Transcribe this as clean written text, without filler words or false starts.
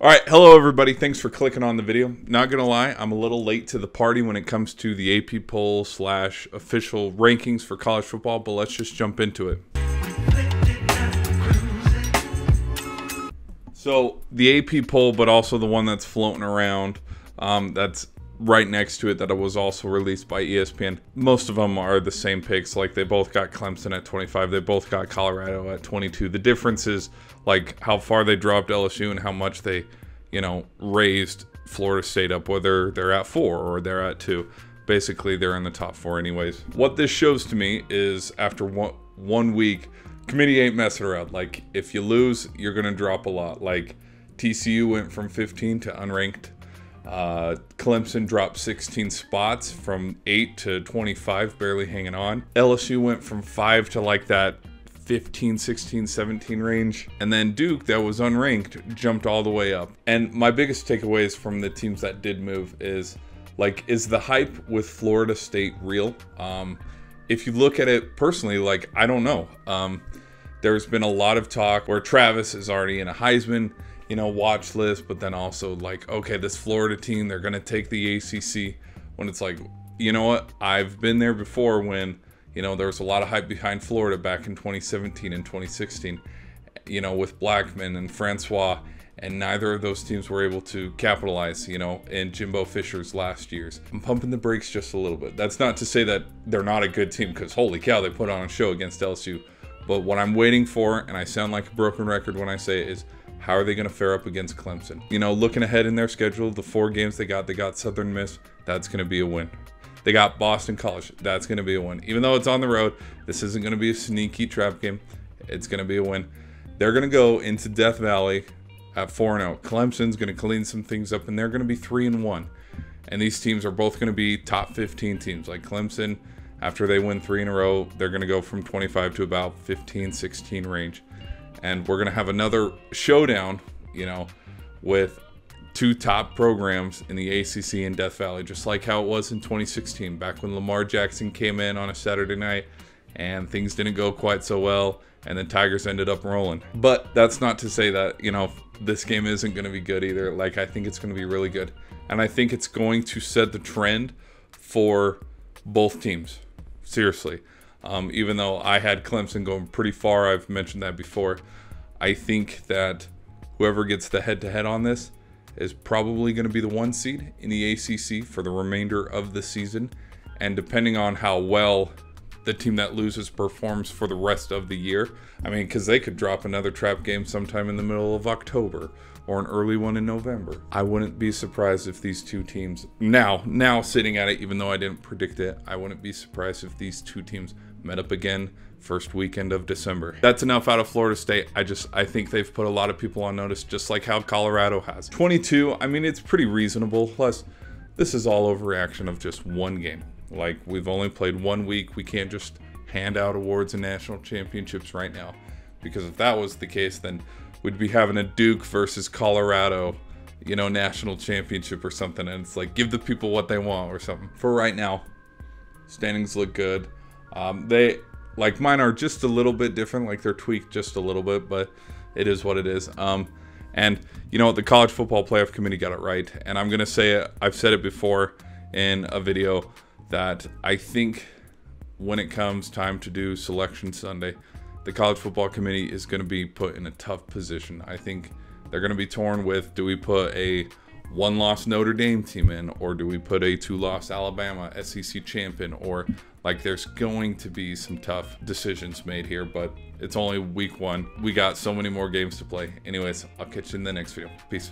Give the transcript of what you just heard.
All right, hello everybody. Thanks for clicking on the video. Not gonna lie, I'm a little late to the party when it comes to the AP poll / official rankings for college football, but let's just jump into it. So the AP poll, but also the one that's floating around, that's right next to it, that was also released by ESPN. Most of them are the same picks. Like, they both got Clemson at 25. They both got Colorado at 22. The difference is like how far they dropped LSU and how much they, raised Florida State up, whether they're at 4 or they're at 2. Basically, they're in the top 4 anyways. What this shows to me is after one week, committee ain't messing around. Like, if you lose, you're going to drop a lot. Like, TCU went from 15 to unranked. Clemson dropped 16 spots from 8 to 25, barely hanging on. LSU went from 5 to like that 15, 16, 17 range. And then Duke, that was unranked, jumped all the way up. And my biggest takeaways from the teams that did move is, like, is the hype with Florida State real? If you look at it personally, like, I don't know. There's been a lot of talk where Travis is already in a Heisman, watch list, but then also like, okay, this Florida team, they're going to take the ACC, when it's like, you know what? I've been there before when, there was a lot of hype behind Florida back in 2017 and 2016, with Blackman and Francois, and neither of those teams were able to capitalize, in Jimbo Fisher's last years. I'm pumping the brakes just a little bit. That's not to say that they're not a good team, because holy cow, they put on a show against LSU. But what I'm waiting for, and I sound like a broken record when I say it, is how are they going to fare up against Clemson? Looking ahead in their schedule, the 4 games they got Southern Miss, that's going to be a win. They got Boston College, that's going to be a win. Even though it's on the road, this isn't going to be a sneaky trap game. It's going to be a win. They're going to go into Death Valley at 4-0. Clemson's going to clean some things up, and they're going to be 3-1. And these teams are both going to be top 15 teams. Like Clemson, after they win 3 in a row, they're going to go from 25 to about 15, 16 range. And we're going to have another showdown, with 2 top programs in the ACC and Death Valley, just like how it was in 2016, back when Lamar Jackson came in on a Saturday night and things didn't go quite so well, and then Tigers ended up rolling. But that's not to say that, this game isn't going to be good either. Like, I think it's going to be really good. And I think it's going to set the trend for both teams. Seriously. Even though I had Clemson going pretty far, I've mentioned that before. I think that whoever gets the head-to-head on this is probably going to be the 1 seed in the ACC for the remainder of the season. And depending on how well the team that loses performs for the rest of the year, I mean, because they could drop another trap game sometime in the middle of October or an early one in November. I wouldn't be surprised if these 2 teams, now sitting at it, even though I didn't predict it, I wouldn't be surprised if these 2 teams met up again first weekend of December. That's enough out of Florida State. I think they've put a lot of people on notice, just like how Colorado has. 22, I mean, it's pretty reasonable. Plus, this is all overreaction of just 1 game. Like, we've only played 1 week. We can't just hand out awards and national championships right now, because if that was the case, then we'd be having a Duke versus Colorado, national championship or something, and it's like, give the people what they want or something. For right now, standings look good. They, like, mine are just a little bit different, like they're tweaked just a little bit, but it is what it is. And the College Football Playoff Committee got it right, and I'm gonna say it, I've said it before in a video, that I think when it comes time to do Selection Sunday, the College Football Committee is going to be put in a tough position. I think they're going to be torn with, do we put a 1-loss Notre Dame team in, or do we put a 2-loss Alabama SEC champion, or like, there's going to be some tough decisions made here, but it's only week 1. We got so many more games to play. Anyways, I'll catch you in the next video. Peace.